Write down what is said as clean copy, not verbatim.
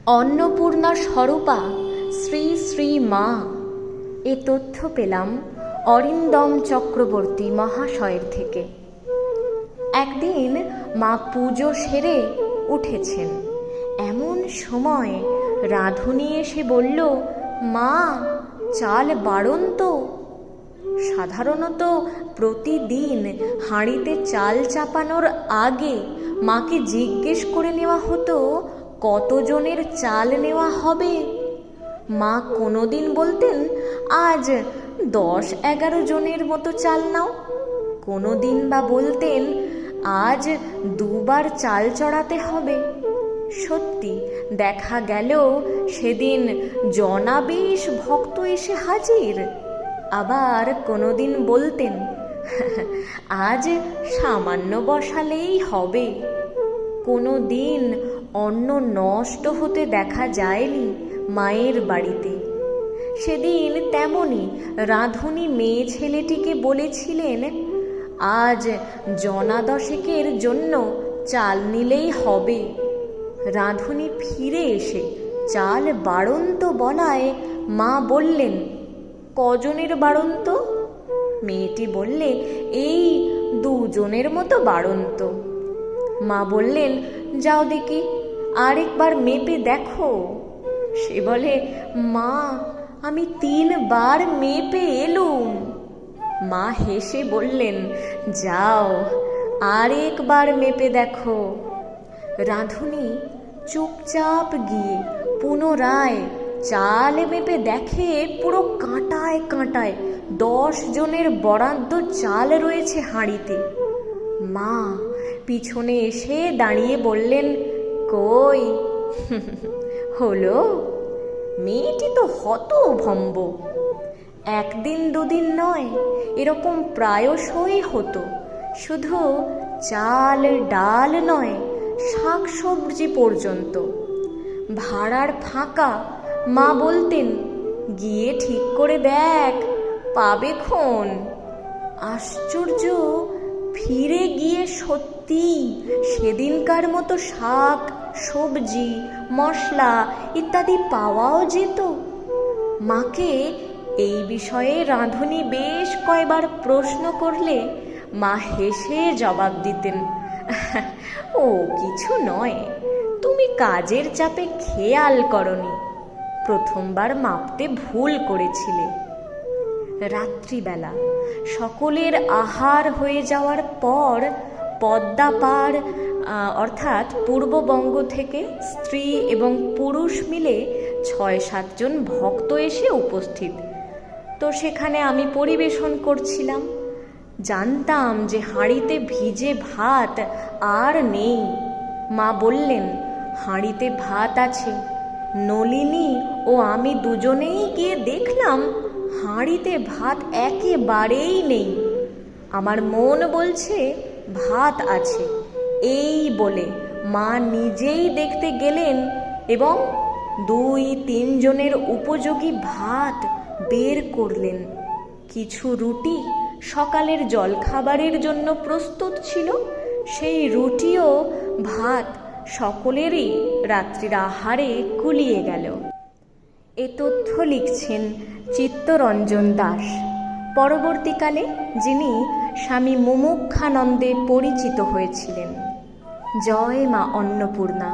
অন্নপূর্ণা স্বরূপা শ্রী শ্রী মা। এ তথ্য পেলাম অরিন্দম চক্রবর্তী মহাশয়ের থেকে। একদিন মা পুজো সেরে উঠেছেন, এমন সময় রাঁধুনি এসে বলল, মা চাল বাড়ন তো। সাধারণত প্রতিদিন হাঁড়িতে চাল চাপানোর আগে মাকে জিজ্ঞেস করে নেওয়া হতো কতজনের চাল নেওয়া হবে। মা কোনোদিন বলতেন আজ 10-11 জনের মতো চাল নাও, কোনোদিন বা বলতেন আজ 2 বার চাল চড়াতে হবে। সত্যি দেখা গেল সেদিন জনাবেশ ভক্ত এসে হাজির। আবার কোনোদিন বলতেন আজ সামান্য বসালেই হবে। কোনো দিন অন্ন নষ্ট হতে দেখা যায়নি মায়ের বাড়িতে। সেদিন তেমনি রাঁধুনি মেয়ে ছেলেটিকে বলেছিলেন, আজ জনা 10 জন্য চাল নিলেই হবে। রাঁধুনি ফিরে এসে চাল বাড়ন্ত বলায় মা বললেন, কজনের বাড়ন্ত? মেয়েটি বললে, এই 2 জনের মতো বাড়ন্ত। মা বললেন, যাও দেখি আরেকবার মেপে দেখো। সে বলে, মা আমি 3 বার মেপে এলুম। মা হেসে বললেন, যাও আরেকবার মেপে দেখো। রাঁধুনি চুপচাপ গিয়ে পুনরায় চাল মেপে দেখে পুরো কাঁটায় কাঁটায় 10 জনের বরাদ্দ চাল রয়েছে হাঁড়িতে। মা পিছনে এসে দাঁড়িয়ে বললেন, কই হলো? মেয়েটি তো হতভম্ব। 1 দিন 2 দিন নয়, এরকম প্রায়শই হতো। শুধু চাল ডাল নয়, শাকসবজি পর্যন্ত। ভাড়ার ফাঁকা মা বলতেন, গিয়ে ঠিক করে দেখ পাবে খন। আশ্চর্য, ফিরে গিয়ে সত্যি সেদিনকার মতো শাক সবজি মশলা ইত্যাদি পাওয়াও যেত। মাকে এই বিষয়ে রাঁধুনি বেশ কয়বার প্রশ্ন করলে মা হেসে জবাব দিতেন, ও কিছু নয়, তুমি কাজের চাপে খেয়াল করনি, প্রথমবার মাপতে ভুল করেছিলে। রাত্রিবেলা সকলের আহার হয়ে যাওয়ার পর পদ্মা পার অর্থাৎ পূর্ববঙ্গ থেকে স্ত্রী এবং পুরুষ মিলে 6-7 জন ভক্ত এসে উপস্থিত। তো সেখানে আমি পরিবেশন করছিলাম। জানতাম যে হাঁড়িতে ভিজে ভাত আর নেই। মা বললেন, হাঁড়িতে ভাত আছে। নলিনী ও আমি দুজনেই গিয়ে দেখলাম হাঁড়িতে ভাত একেবারেই নেই। আমার মন বলছে ভাত আছে। এই বলে মা নিজেই দেখতে গেলেন এবং 2-3 জনের উপযোগী ভাত বের করলেন। কিছু রুটি সকালের জলখাবারের জন্য প্রস্তুত ছিল, সেই রুটি ও ভাত সকলেরই রাত্রির আহারে কুলিয়ে গেল। এ তথ্য লিখছেন চিত্তরঞ্জন দাস, পরবর্তীকালে যিনি স্বামী মুমুক্ষানন্দে পরিচিত হয়েছিলেন। জয় মা অন্নপূর্ণা।